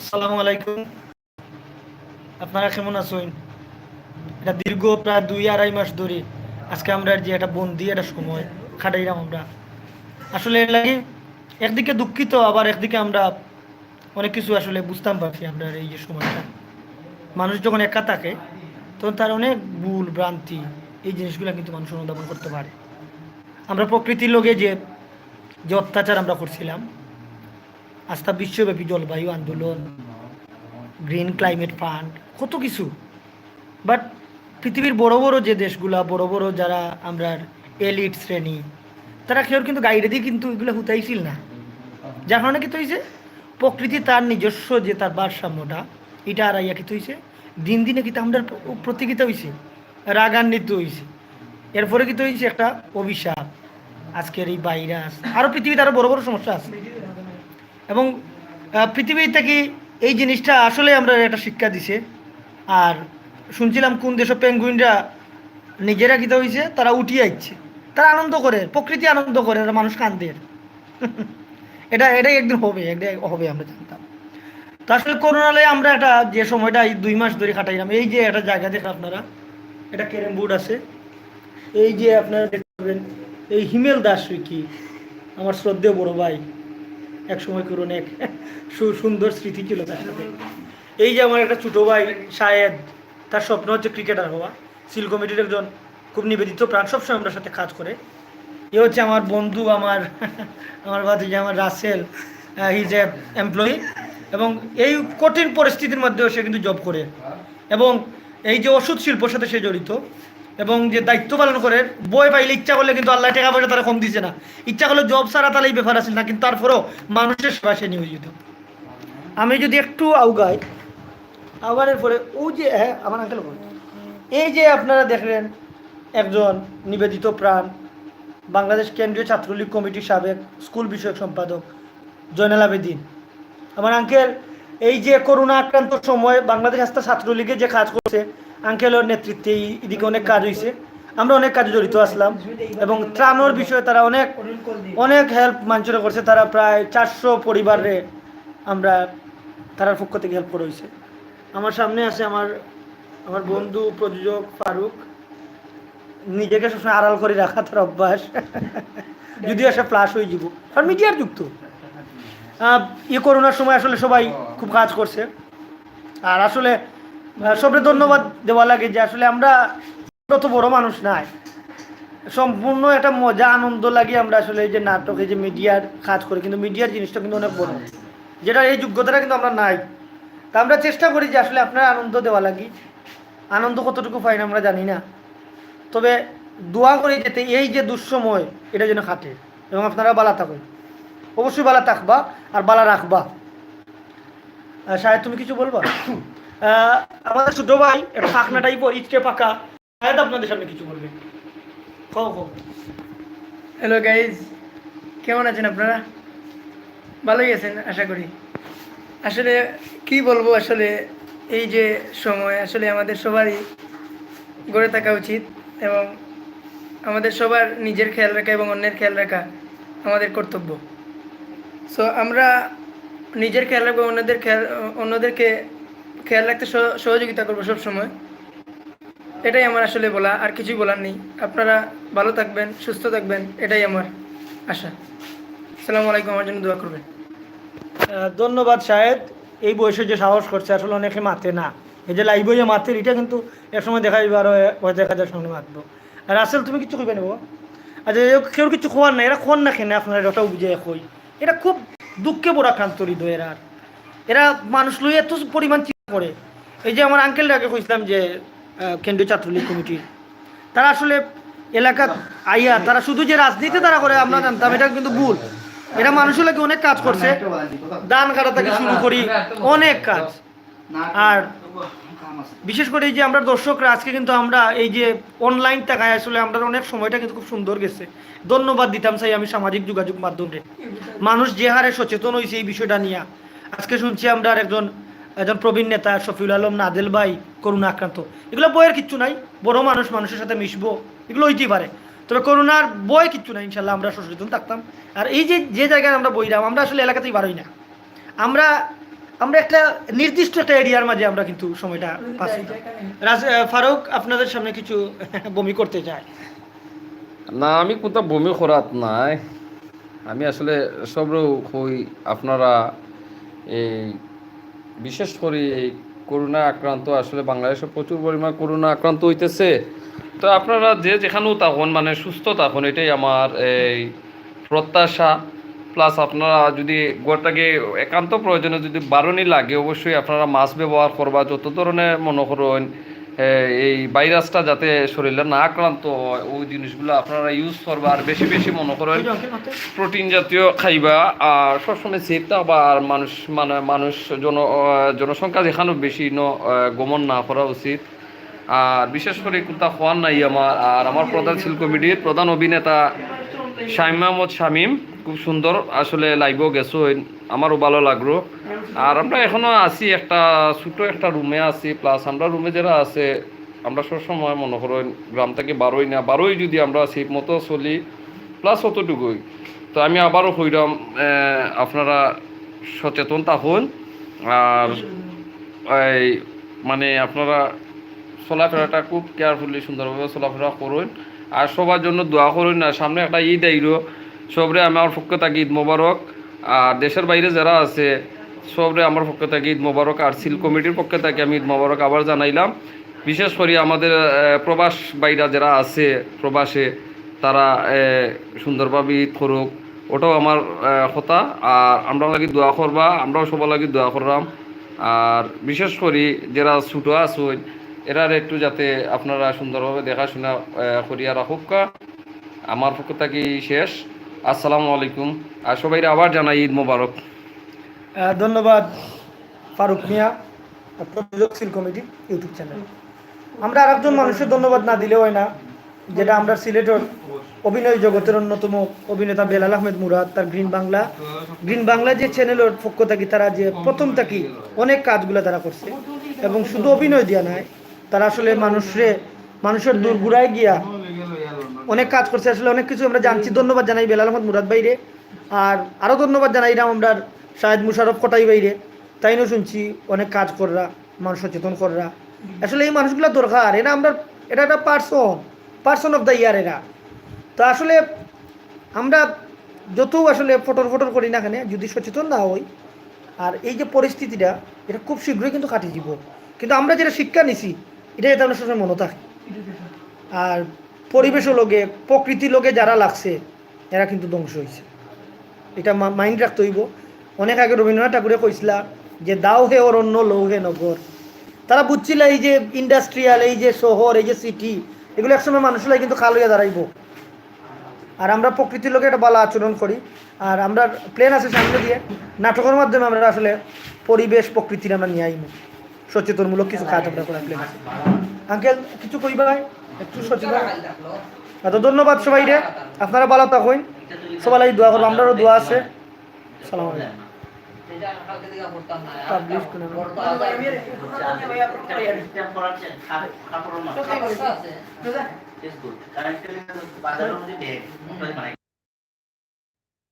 আসসালামু আলাইকুম। আপনারা কেমন আছেন? এটা দীর্ঘ প্রায় 2-2.5 মাস ধরে আজকে আমরা যে একটা বন্দি একটা সময় কাটাইলাম আমরা। আসলে এর লাগে একদিকে দুঃখিত, আবার একদিকে আমরা অনেক কিছু আসলে বুঝতাম পারছি। আমরা এই যে সময়টা মানুষ যখন একা থাকে তখন তার অনেক ভুল ভ্রান্তি এই জিনিসগুলো কিন্তু মানুষ অনুধাবন করতে পারে। আমরা প্রকৃতির লোকে যে যে অত্যাচার আমরা করছিলাম, আস্থা বিশ্বব্যাপী জলবায়ু আন্দোলন, গ্রিন ক্লাইমেট ফান্ড, কত কিছু। বাট পৃথিবীর বড় বড় যে দেশগুলা, বড় বড় যারা আমরা এলিট শ্রেণী, তারা কেউ কিন্তু গাইডে দিয়ে কিন্তু এগুলো হুতাইছিল না। যার কারণে কিন্তু হয়েছে প্রকৃতি তার নিজস্ব যে তার ভারসাম্যটা এটা আর ইয়া কিন্তু হয়েছে দিন দিনে কিন্তু আমরা প্রতিযোগিতা হয়েছে, রাগান্বিত হয়েছে। এরপরে কিন্তু হয়েছে একটা অভিশাপ, আজকের এই ভাইরাস, আরও পৃথিবীতে আরও বড় বড় সমস্যা আছে। এবং পৃথিবী থেকে এই জিনিসটা আসলে আমরা একটা শিক্ষা দিছে। আর শুনছিলাম কোন দেশের পেঙ্গুইনরা নিজেরা কীটা হয়েছে, তারা উঠিয়ে আসছে, তারা আনন্দ করে, প্রকৃতি আনন্দ করে, আর মানুষ কান্দের। এটাই একদিন হবে, একদিন হবে আমরা জানতাম। তো আসলে করোনালয়ে আমরা একটা যে সময়টা এই 2 মাস ধরে কাটাইলাম, এই যে একটা জায়গা দেখেন আপনারা, এটা ক্যারেম বোর্ড আছে, এই যে আপনারা দেখতে পাবেন এই হিমেল দাস কি আমার শ্রদ্ধেয় বড় ভাই, এক সময় করে অনেক সুন্দর স্মৃতি ছিল তার সাথে। এই যে আমার একটা ছোটো ভাই শায়েদ, তার স্বপ্ন হচ্ছে ক্রিকেটার হওয়া, সিল কমিটির একজন খুব নিবেদিত প্রাণ, সবসময় আমার সাথে কাজ করে। এ হচ্ছে আমার বন্ধু, আমার আমার ভাতিজা, আমার রাসেল, হিজ এ এমপ্লয়ি। এবং এই কঠিন পরিস্থিতির মধ্যেও সে কিন্তু জব করে, এবং এই যে ওষুধ শিল্পর সাথে সে জড়িত, এবং যে দায়িত্ব পালন করে। বই পাইলে ইচ্ছা করলে কিন্তু আল্লাহ টাকা পয়সা তারা কম দিচ্ছে না, ইচ্ছা করলে জব ছাড়া তাহলে এই ব্যাপার আছে না, কিন্তু তারপরেও মানুষের সেবা সে নিয়োজিত। আমি যদি একটু আউগাই, আউগানের পরে ও যে আমার আঙ্কেল বল, এই যে আপনারা দেখলেন একজন নিবেদিত প্রাণ, বাংলাদেশ কেন্দ্রীয় ছাত্রলীগ কমিটির সাবেক স্কুল বিষয়ক সম্পাদক জয়নাল আবেদিন, আমার আঙ্কেল এই যে করোনা আক্রান্ত সময় বাংলাদেশ আস্থা ছাত্রলীগে যে কাজ করছে, আঙ্কেলের নেতৃত্বে এদিকে অনেক কাজ হয়েছে। আমরা অনেক কাজে জড়িত আসলাম, এবং ত্রাণের বিষয়ে তারা অনেক অনেক হেল্প মানুষের করছে। তারা প্রায় 400 পরিবারে আমরা তারার পক্ষ থেকে হেল্প করে হয়েছে। আমার সামনে আছে আমার আমার বন্ধু প্রযোজক ফারুক, নিজেকে সবসময় আড়াল করে রাখা তার অভ্যাস, যদিও সে ফ্লাশ হয়ে যাব, কারণ মিডিয়ার যুক্ত। করোনার সময় আসলে সবাই খুব কাজ করছে। আর আসলে সবরে ধন্যবাদ দেওয়া লাগে যে আসলে আমরা তত বড় মানুষ নাই, সম্পূর্ণ একটা মজা আনন্দ লাগে আমরা আসলে এই যে নাটক, এই যে মিডিয়ার কাজ করি, কিন্তু মিডিয়ার জিনিসটা কিন্তু অনেক বড়, যেটা এই যোগ্যতাটা কিন্তু আমরা নাই। তা আমরা চেষ্টা করি যে আসলে আপনার আনন্দ দেওয়া লাগি। আনন্দ কতটুকু পাই না আমরা জানি না, তবে দোয়া করি যেতে এই যে দুঃসময় এটা যেন খাটে, এবং আপনারা বালা থাকুন, অবশ্যই বালা থাকবা আর বালা রাখবা। শায়দ তুমি কিছু বলবা? আমাদের ছোট ভাই একটা পাখনা টাইপের ইটকে পাকা, শায়দ আপনাদের সামনে কিছু বলবে। কও কও। হ্যালো গাইজ, কেমন আছেন আপনারা? ভালোই আছেন আশা করি। আসলে কি বলবো, আসলে এই যে সময় আসলে আমাদের সবারই গড়ে থাকা উচিত, এবং আমাদের সবার নিজের খেয়াল রাখা এবং অন্যের খেয়াল রাখা আমাদের কর্তব্য। সো আমরা নিজের খেয়াল রাখবো, অন্যদেরকে খেয়াল রাখতে সহযোগিতা করবো সব সময়। এটাই আমার আসলে বলা, আর কিছুই বলার নেই। আপনারা ভালো থাকবেন, সুস্থ থাকবেন, এটাই আমার আশা। আসসালামু আলাইকুম, আমার জন্য দোয়া করবেন। ধন্যবাদ শায়দ। এই বয়সে যে সাহস করছে আসলে অনেকে মাতে না, এই যে লাইভ হয়ে মাতে, এটা কিন্তু একসময় দেখা যাবে আরও হয়তো 1000 সামনে মাতবো। আর আসলে তুমি কিছু কইবে নেবো? আচ্ছা, কেউ কিছু খোয়ার না, এরা খোয়ার না কেন আপনারা এটাও বুঝে কই, এটা খুব দুঃখে বড় আক্রান্ত হৃদয়ের। আর এরা মানুষ লই এত পরিমাণ চিন্তা করে। এই যে আমার আঙ্কেলরা আগে কইছিলাম যে কেন্দ্রীয় ছাত্রলীগ কমিটির, তারা আসলে এলাকা আইয়া তারা শুধু যে রাজনীতি তারা করে আমরা জানতাম, এটা কিন্তু ভুল। এরা মানুষের লাগে অনেক কাজ করছে, ধান কাটা থেকে শুরু করি অনেক কাজ। আর বিশেষ করে এই যে আমরা দর্শকরা আজকে কিন্তু আমরা এই যে অনলাইন টাকায় আসলে আমরা অনেক সময়টা কিন্তু খুব সুন্দর গেছে। ধন্যবাদ দিতাম চাই আমি সামাজিক যোগাযোগ মাধ্যমে, মানুষ যে হারে সচেতন হয়েছে এই বিষয়টা নিয়ে। আজকে শুনছি আমরা একজন প্রবীণ নেতা শফিউল আলম নাদেল ভাই করোনা আক্রান্ত, এগুলো বইয়ের কিচ্ছু নাই, বড় মানুষ মানুষের সাথে মিশবো, এগুলো হইতেই পারে, তবে করোনার বই কিচ্ছু নাই। ইনশাল্লাহ আমরা সচেতন থাকতাম। আর এই যে যে জায়গায় আমরা বইরাম, আমরা আসলে এলাকাতেই বারোই না, আমরা আমরা একটা নির্দিষ্ট একটা এরিয়ার মাঝে আমরা কিন্তু সময়টা পাস করতাম। ফারুক আপনাদের সামনে কিছু বমি করতে চায়। না, আমি কোথাও বমি করাত নাই। আমি আসলে সবরও হই আপনারা এই বিশেষ করে এই করোনা আক্রান্ত, আসলে বাংলাদেশে প্রচুর পরিমাণ করোনা আক্রান্ত হইতেছে। তো আপনারা যে যেখানেও থাকুন মানে সুস্থ থাকুন, এটাই আমার এই প্রত্যাশা। প্লাস আপনারা যদি গোটাকে একান্ত প্রয়োজনে যদি বারণই লাগে, অবশ্যই আপনারা মাস্ক ব্যবহার করবা, যত ধরনের মনে করুন এই ভাইরাসটা যাতে শরীরে না আক্রান্ত হয় ওই জিনিসগুলো আপনারা ইউজ করবা। আর বেশি বেশি মনে করেন প্রোটিন জাতীয় খাইবা, আর সবসময় সেফ থাকবা। আর মানুষ জনসংখ্যা যেখানে বেশি গমন না করা উচিত। আর বিশেষ করে কোথাও হওয়ার নাই আমার প্রধান শিল্প কমিটির প্রধান অভিনেতা শামীম আহমদ শামীম খুব সুন্দর আসলে লাইভও গেছো, আমারও ভালো লাগলো। আর আমরা এখনো আছি একটা ছোটো একটা রুমে আছি। প্লাস আমরা রুমে যারা আছে আমরা সবসময় মনে করেন গ্রাম থেকে বারোই যদি আমরা সেফ মতো চলি প্লাস অতটুকুই। তো আমি আবারও কইরাম আপনারা সচেতন থাকুন। আর এই মানে আপনারা চলাফেরাটা খুব কেয়ারফুলি সুন্দরভাবে চলাফেরা করুন। আর সবার জন্য দোয়া করুন। না সামনে একটা ঈদ আইলো, সবরে আমার পক্ষ থেকে ঈদ মোবারক। আর দেশের বাইরে যারা আছে সবরে আমার পক্ষ থেকে ঈদ মোবারক। আর সিল কমিটির পক্ষ থেকে আমি ঈদ মোবারক আবার জানাইলাম। বিশেষ করে আমাদের প্রবাস বাইরা যারা আছে প্রবাসে, তারা সুন্দরভাবে ঈদ করুক, ওটাও আমার কথা। আর আমরা লাগি দোয়া করবা, আমরাও সবার লাগি দোয়া করলাম। আর বিশেষ করে যারা ছোটো আছেন এরার একটু যাতে আপনারা সুন্দরভাবে দেখাশোনা করিয়া রাখুকা। আমার পক্ষ থেকে শেষ। আসসালামু আলাইকুম। আর সবাই আবার জানাই ঈদ মোবারক। ধন্যবাদ ফারুক মিয়া, প্রযোজক সিল কমিটি ইউটিউব চ্যানেল। আমরা আর একজন মানুষের ধন্যবাদ না দিলে হয় না, যেটা আমরা সিলেটের অভিনয় জগতের অন্যতম অভিনেতা বেলাল আহমেদ মুরাদ, তার গ্রিন বাংলা যে চ্যানেলের পক্ষ থেকে তারা যে প্রথম থেকে অনেক কাজগুলো তারা করছে, এবং শুধু অভিনয় দিয়া নয়, তারা আসলে মানুষের দূরগুড়ায় গিয়া অনেক কাজ করছে। আসলে অনেক কিছু আমরা জানছি। ধন্যবাদ জানাই বেলাল আহমদ মুরাদ বাইরে। আর আরও ধন্যবাদ জানাইলাম আমরা শাহেদ মুশারফ কটাই বাইরে, তাইনও শুনছি অনেক কাজ কররা, মানুষ সচেতন কররা। আসলে এই মানুষগুলো দরকার। এটা একটা পার্সন অফ দ্য ইয়ার এরা। তো আসলে আমরা যত আসলে ফটোর করি না কেন, যদি সচেতন না হই, আর এই যে পরিস্থিতিটা এটা খুব শীঘ্রই কিন্তু কাটিয়ে দিব। কিন্তু আমরা যেটা শিক্ষা নিছি এটা যাতে আমরা সবসময় মনে থাকি। আর পরিবেশও লোকে প্রকৃতির লোকে যারা লাগছে এরা কিন্তু ধ্বংস হয়েছে, এটা মাইন্ড রাখতে হইব। অনেক আগে রবীন্দ্রনাথ ঠাকুরে কইছিলা যে দাও হে অরণ্য লৌ হে নগর। তারা বুঝছিল এই যে ইন্ডাস্ট্রিয়াল, এই যে শহর, এই যে সিটি, এগুলো একসময় মানুষলাই কিন্তু খাল হইয়া দাঁড়াইব। আর আমরা প্রকৃতির লোকে একটা ভালো আচরণ করি। আর আমরা প্লেন আছে সামনে দিয়ে, নাটকের মাধ্যমে আমরা আসলে পরিবেশ প্রকৃতির আমরা নিয়ে আইব, সচেতনমূলক কিছু কাজ আমরা করা প্লেন আছে। আঙ্কেল কিছু কইবা একটু সচেতন। এত ধন্যবাদ সবাই রে, আপনারা ভালো থাকুন, সবাই লাগি দোয়া করবো, আমরাও দোয়া আছে। সালাম আলাইকুম। পাবলিশ করে ফেসবুক কারেন্ট বাজারের মধ্যে